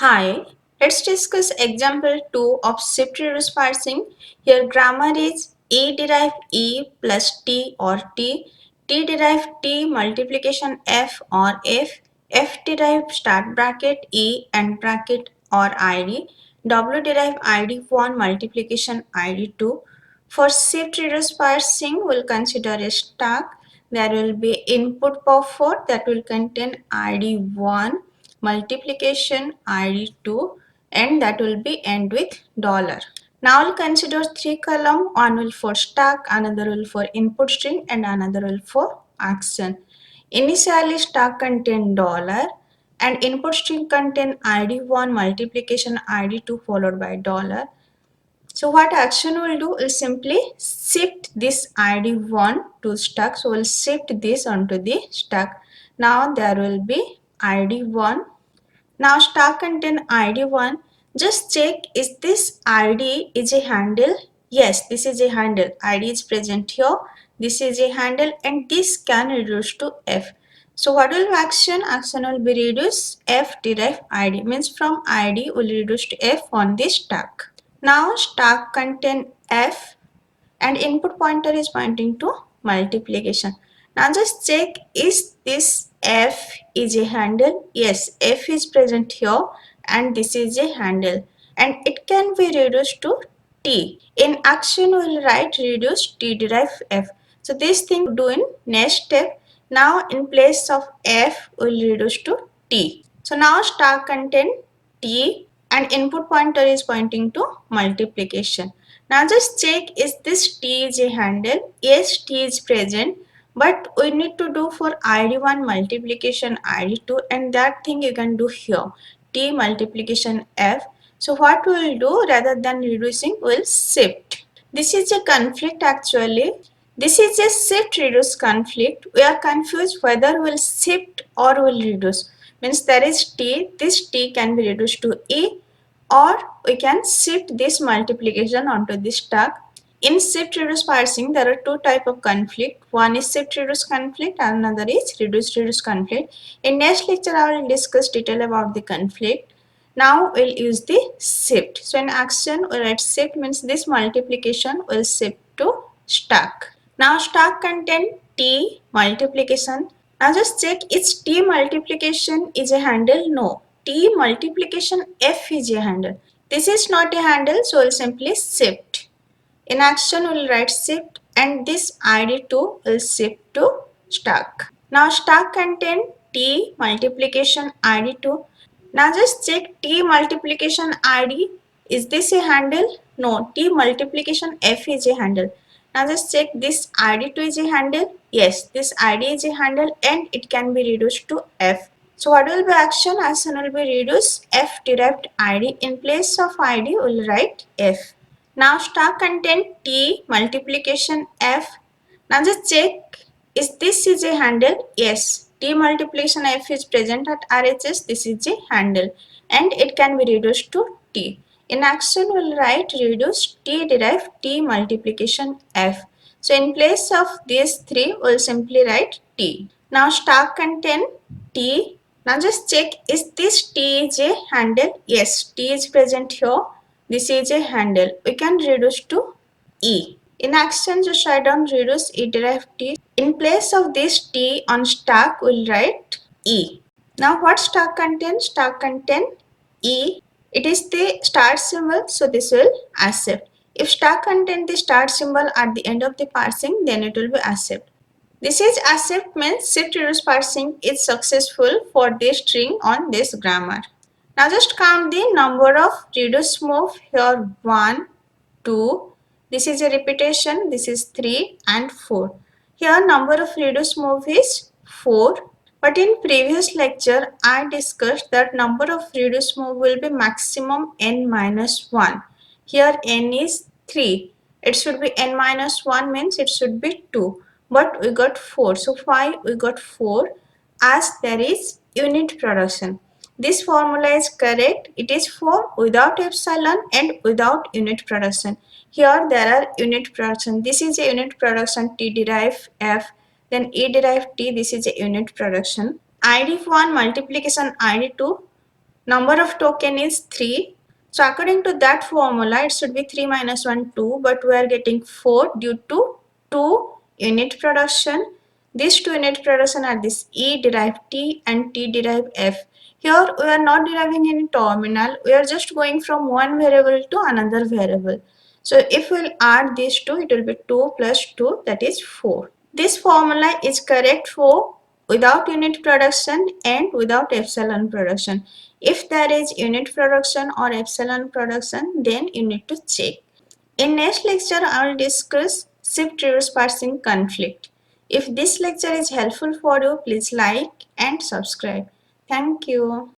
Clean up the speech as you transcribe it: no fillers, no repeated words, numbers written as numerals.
Hi, let's discuss example 2 of shift reduce parsing. Here grammar is E derive E plus T or T derive T multiplication F or F derive start bracket E and bracket or ID, W derive ID1 multiplication ID2. For shift reduce parsing, we'll consider a stack. There will be input buffer that will contain ID1 multiplication ID2 and that will be end with dollar. Now we'll consider three column, one will for stack, another will for input string and another will for action. Initially stack contain dollar and input string contain ID1 multiplication ID2 followed by dollar. So what action will do is simply shift this ID1 to stack. So we'll shift this onto the stack. Now there will be ID1. Now stack contain ID1. Just check is this ID is a handle? Yes, this is a handle. ID is present here. This is a handle and this can reduce to F. So what will be action? Action will be reduce F derive ID. Means from ID will reduce to F on this stack. Now stack contain F and input pointer is pointing to multiplication. Now just check is this F is a handle? Yes, F is present here and this is a handle and it can be reduced to T. In action we will write reduce T derive F. So this thing do in next step. Now in place of F we will reduce to T. So now stack contain T and input pointer is pointing to multiplication. Now just check is this T is a handle? Yes, T is present, but we need to do for ID1 multiplication ID2 and that thing you can do here. T multiplication F. So what we will do rather than reducing, we will shift. This is a conflict actually. This is a shift reduce conflict. We are confused whether we will shift or will reduce. Means there is T, this T can be reduced to E or we can shift this multiplication onto this stack. In shift reduce parsing, there are two types of conflict. One is shift reduce conflict and another is reduce conflict. In next lecture, I will discuss detail about the conflict. Now we'll use the shift. So in action, we write shift means this multiplication will shift to stack. Now stack contain T multiplication. Now just check is T multiplication is a handle? No. T multiplication F is a handle. This is not a handle, so we'll simply shift. In action, we'll write shift and this ID2 will shift to stack. Now stack contain T multiplication ID2. Now just check T multiplication ID. Is this a handle? No, T multiplication F is a handle. Now just check this ID2 is a handle. Yes, this ID is a handle and it can be reduced to F. So what will be action? Action will be reduce F derived ID. In place of ID, we will write F. Now stack contain T multiplication F. Now just check is this is a handle? Yes. T multiplication F is present at RHS. This is a handle and it can be reduced to T. In action we will write reduce T derive T multiplication F. So in place of these three we will simply write T. Now stack contain T. Now just check is this T is a handle? Yes, T is present here. This is a handle. We can reduce to E. In action, just write down reduce E derive T. In place of this T on stack, we'll write E. Now what stack contains? Stack contain E. It is the start symbol, so this will accept. If stack contain the start symbol at the end of the parsing, then it will be accept. This is accept means shift reduce parsing is successful for this string on this grammar. Now just count the number of reduce move here 1, 2. This is a repetition. This is 3 and 4. Here number of reduce move is 4. But in previous lecture I discussed that number of reduce move will be maximum n minus 1. Here n is 3. It should be n minus 1 means it should be 2. But we got 4. So why we got 4? As there is unit production. This formula is correct. It is for without epsilon and without unit production. Here there are unit production. This is a unit production T derive F. Then E derive T. This is a unit production. ID1 multiplication ID2. Number of token is 3. So according to that formula, it should be 3 minus 1, 2, but we are getting 4 due to 2 unit production. These 2 unit production are this E derive T and T derive F. Here we are not deriving any terminal, we are just going from one variable to another variable. So if we'll add these two, it will be 2 plus 2, that is 4. This formula is correct for without unit production and without epsilon production. If there is unit production or epsilon production, then you need to check. In next lecture, I will discuss shift reverse parsing conflict. If this lecture is helpful for you, please like and subscribe. Thank you.